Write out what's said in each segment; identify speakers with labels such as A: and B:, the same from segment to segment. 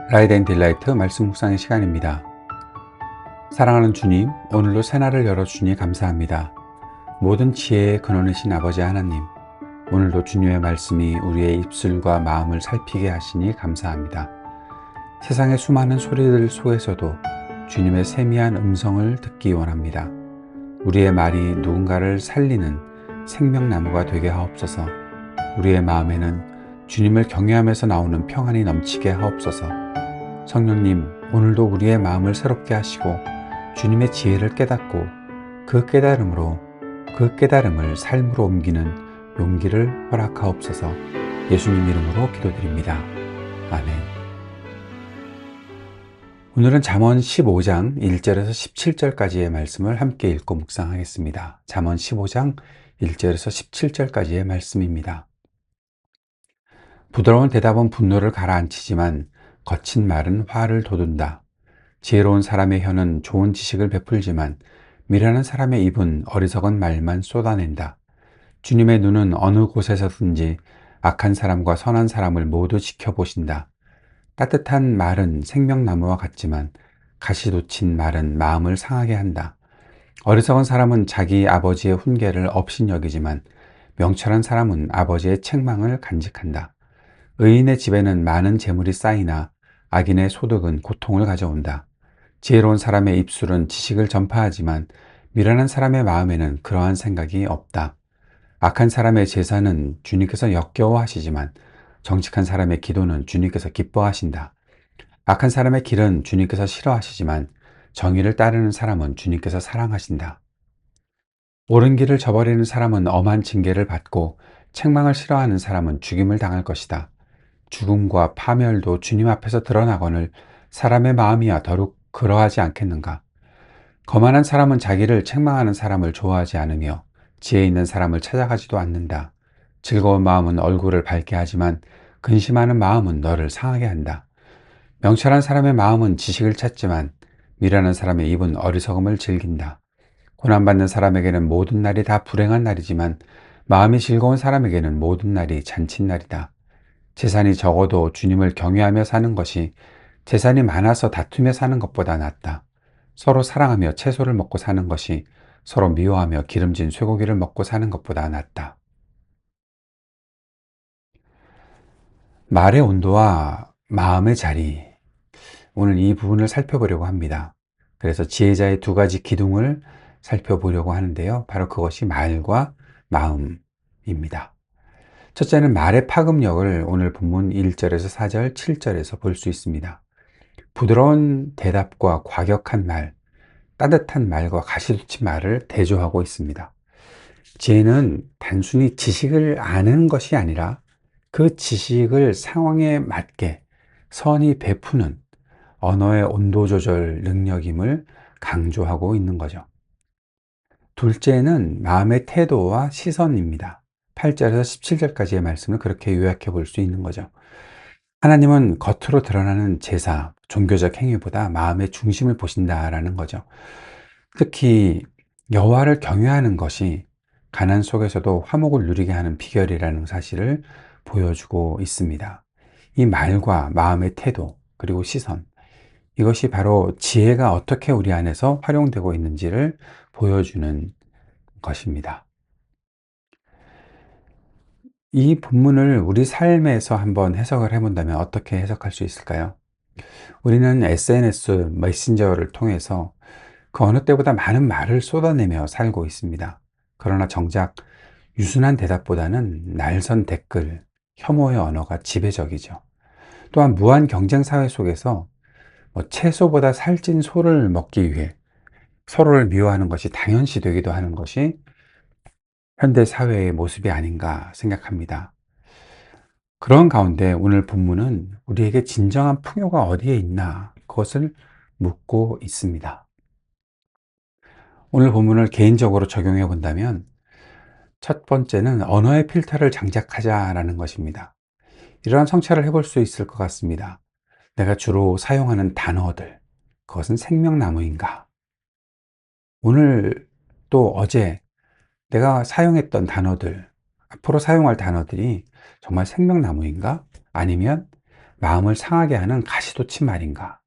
A: 라이드 앤 딜라이트 말씀 묵상의 시간입니다. 사랑하는 주님, 오늘도 새날을 열어주니 감사합니다. 모든 지혜의 근원이신 아버지 하나님, 오늘도 주님의 말씀이 우리의 입술과 마음을 살피게 하시니 감사합니다. 세상의 수많은 소리들 속에서도 주님의 세미한 음성을 듣기 원합니다. 우리의 말이 누군가를 살리는 생명나무가 되게 하옵소서. 우리의 마음에는 주님을 경외하면서 나오는 평안이 넘치게 하옵소서. 성령님, 오늘도 우리의 마음을 새롭게 하시고 주님의 지혜를 깨닫고 그 깨달음을 삶으로 옮기는 용기를 허락하옵소서. 예수님 이름으로 기도드립니다. 아멘. 오늘은 잠언 15장 1절에서 17절까지의 말씀을 함께 읽고 묵상하겠습니다. 잠언 15장 1절에서 17절까지의 말씀입니다. 부드러운 대답은 분노를 가라앉히지만 거친 말은 화를 돋운다. 지혜로운 사람의 혀는 좋은 지식을 베풀지만 미련한 사람의 입은 어리석은 말만 쏟아낸다. 주님의 눈은 어느 곳에서든지 악한 사람과 선한 사람을 모두 지켜보신다. 따뜻한 말은 생명나무와 같지만 가시 돋친 말은 마음을 상하게 한다. 어리석은 사람은 자기 아버지의 훈계를 업신여기지만 명철한 사람은 아버지의 책망을 간직한다. 의인의 집에는 많은 재물이 쌓이나 악인의 소득은 고통을 가져온다. 지혜로운 사람의 입술은 지식을 전파하지만 미련한 사람의 마음에는 그러한 생각이 없다. 악한 사람의 제사는 주님께서 역겨워하시지만 정직한 사람의 기도는 주님께서 기뻐하신다. 악한 사람의 길은 주님께서 싫어하시지만 정의를 따르는 사람은 주님께서 사랑하신다. 옳은 길을 저버리는 사람은 엄한 징계를 받고 책망을 싫어하는 사람은 죽임을 당할 것이다. 죽음과 파멸도 주님 앞에서 드러나거늘 사람의 마음이야 더욱 그러하지 않겠는가? 거만한 사람은 자기를 책망하는 사람을 좋아하지 않으며 지혜 있는 사람을 찾아가지도 않는다. 즐거운 마음은 얼굴을 밝게 하지만 근심하는 마음은 너를 상하게 한다. 명철한 사람의 마음은 지식을 찾지만 미련한 사람의 입은 어리석음을 즐긴다. 고난받는 사람에게는 모든 날이 다 불행한 날이지만 마음이 즐거운 사람에게는 모든 날이 잔칫날이다. 재산이 적어도 주님을 경외하며 사는 것이 재산이 많아서 다투며 사는 것보다 낫다. 서로 사랑하며 채소를 먹고 사는 것이 서로 미워하며 기름진 쇠고기를 먹고 사는 것보다 낫다. 말의 온도와 마음의 자리. 오늘 이 부분을 살펴보려고 합니다. 그래서 지혜자의 두 가지 기둥을 살펴보려고 하는데요. 바로 그것이 말과 마음입니다. 첫째는 말의 파급력을 오늘 본문 1절에서 4절, 7절에서 볼 수 있습니다. 부드러운 대답과 과격한 말, 따뜻한 말과 가시돋친 말을 대조하고 있습니다. 지혜는 단순히 지식을 아는 것이 아니라 그 지식을 상황에 맞게 선히 베푸는 언어의 온도 조절 능력임을 강조하고 있는 거죠. 둘째는 마음의 태도와 시선입니다. 8절에서 17절까지의 말씀을 그렇게 요약해 볼 수 있는 거죠. 하나님은 겉으로 드러나는 제사, 종교적 행위보다 마음의 중심을 보신다라는 거죠. 특히 여호와를 경외하는 것이 가난 속에서도 화목을 누리게 하는 비결이라는 사실을 보여주고 있습니다. 이 말과 마음의 태도, 그리고 시선, 이것이 바로 지혜가 어떻게 우리 안에서 활용되고 있는지를 보여주는 것입니다. 이 본문을 우리 삶에서 한번 해석을 해본다면 어떻게 해석할 수 있을까요? 우리는 SNS 메신저를 통해서 그 어느 때보다 많은 말을 쏟아내며 살고 있습니다. 그러나 정작 유순한 대답보다는 날선 댓글, 혐오의 언어가 지배적이죠. 또한 무한 경쟁 사회 속에서 채소보다 살찐 소를 먹기 위해 서로를 미워하는 것이 당연시 되기도 하는 것이 현대 사회의 모습이 아닌가 생각합니다. 그런 가운데 오늘 본문은 우리에게 진정한 풍요가 어디에 있나 그것을 묻고 있습니다. 오늘 본문을 개인적으로 적용해 본다면 첫 번째는 언어의 필터를 장착하자라는 것입니다. 이러한 성찰을 해볼 수 있을 것 같습니다. 내가 주로 사용하는 단어들, 그것은 생명나무인가? 오늘 또 어제 내가 사용했던 단어들, 앞으로 사용할 단어들이 정말 생명나무인가? 아니면 마음을 상하게 하는 가시돋친 말인가?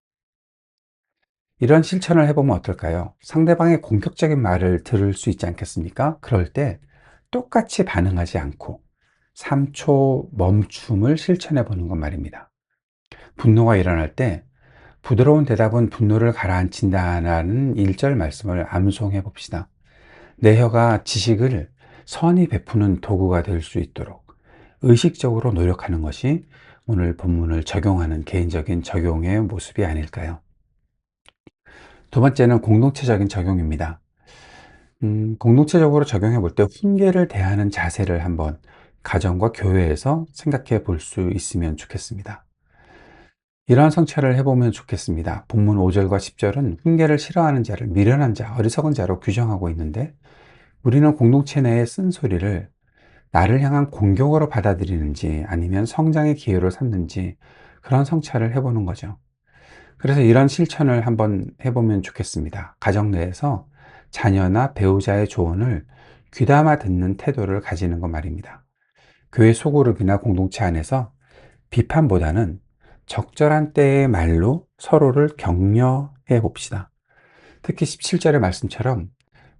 A: 이런 실천을 해보면 어떨까요? 상대방의 공격적인 말을 들을 수 있지 않겠습니까? 그럴 때 똑같이 반응하지 않고 3초 멈춤을 실천해 보는 것 말입니다. 분노가 일어날 때 부드러운 대답은 분노를 가라앉힌다는 1절 말씀을 암송해 봅시다. 내 혀가 지식을 선히 베푸는 도구가 될 수 있도록 의식적으로 노력하는 것이 오늘 본문을 적용하는 개인적인 적용의 모습이 아닐까요? 두 번째는 공동체적인 적용입니다. 공동체적으로 적용해 볼 때 훈계를 대하는 자세를 한번 가정과 교회에서 생각해 볼 수 있으면 좋겠습니다. 이러한 성찰을 해보면 좋겠습니다. 본문 5절과 10절은 훈계를 싫어하는 자를 미련한 자, 어리석은 자로 규정하고 있는데 우리는 공동체 내의 쓴소리를 나를 향한 공격으로 받아들이는지 아니면 성장의 기회로 삼는지 그런 성찰을 해보는 거죠. 그래서 이런 실천을 한번 해보면 좋겠습니다. 가정 내에서 자녀나 배우자의 조언을 귀담아 듣는 태도를 가지는 것 말입니다. 교회 소그룹이나 공동체 안에서 비판보다는 적절한 때의 말로 서로를 격려해 봅시다. 특히 17절의 말씀처럼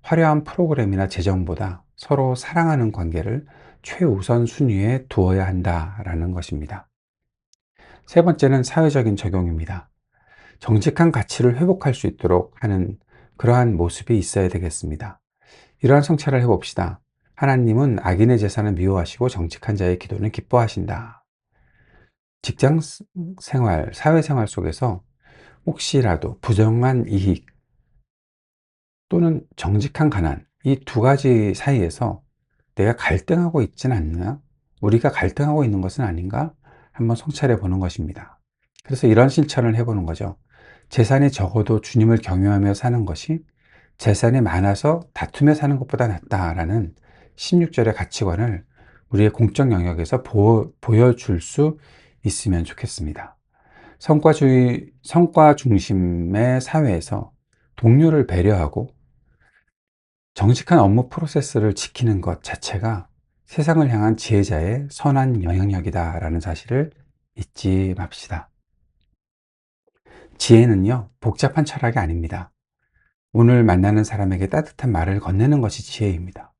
A: 화려한 프로그램이나 재정보다 서로 사랑하는 관계를 최우선 순위에 두어야 한다라는 것입니다. 세 번째는 사회적인 적용입니다. 정직한 가치를 회복할 수 있도록 하는 그러한 모습이 있어야 되겠습니다. 이러한 성찰을 해봅시다. 하나님은 악인의 제사는 미워하시고 정직한 자의 기도는 기뻐하신다. 직장 생활, 사회생활 속에서 혹시라도 부정한 이익 또는 정직한 가난, 이 두 가지 사이에서 내가 갈등하고 있진 않나? 우리가 갈등하고 있는 것은 아닌가? 한번 성찰해 보는 것입니다. 그래서 이런 실천을 해보는 거죠. 재산이 적어도 주님을 경유하며 사는 것이 재산이 많아서 다투며 사는 것보다 낫다라는 16절의 가치관을 우리의 공적 영역에서 보여줄 수 있으면 좋겠습니다. 성과 중심의 사회에서 동료를 배려하고 정직한 업무 프로세스를 지키는 것 자체가 세상을 향한 지혜자의 선한 영향력이다라는 사실을 잊지 맙시다. 지혜는요, 복잡한 철학이 아닙니다. 오늘 만나는 사람에게 따뜻한 말을 건네는 것이 지혜입니다.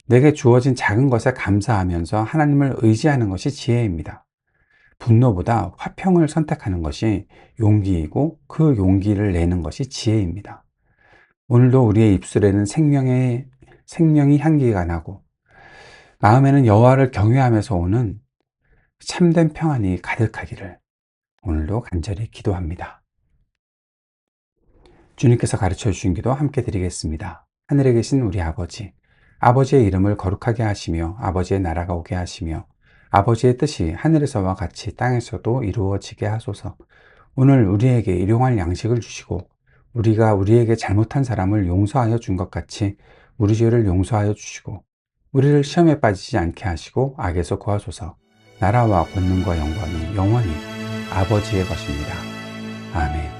A: 내게 주어진 작은 것에 감사하면서 하나님을 의지하는 것이 지혜입니다. 분노보다 화평을 선택하는 것이 용기이고 그 용기를 내는 것이 지혜입니다. 오늘도 우리의 입술에는 생명이 향기가 나고 마음에는 여호와를 경외하면서 오는 참된 평안이 가득하기를 오늘도 간절히 기도합니다. 주님께서 가르쳐 주신 기도 함께 드리겠습니다. 하늘에 계신 우리 아버지, 아버지의 이름을 거룩하게 하시며 아버지의 나라가 오게 하시며 아버지의 뜻이 하늘에서와 같이 땅에서도 이루어지게 하소서. 오늘 우리에게 일용할 양식을 주시고 우리가 우리에게 잘못한 사람을 용서하여 준 것 같이 우리 죄를 용서하여 주시고 우리를 시험에 빠지지 않게 하시고 악에서 구하소서. 나라와 권능과 영광이 영원히 아버지의 것입니다. 아멘.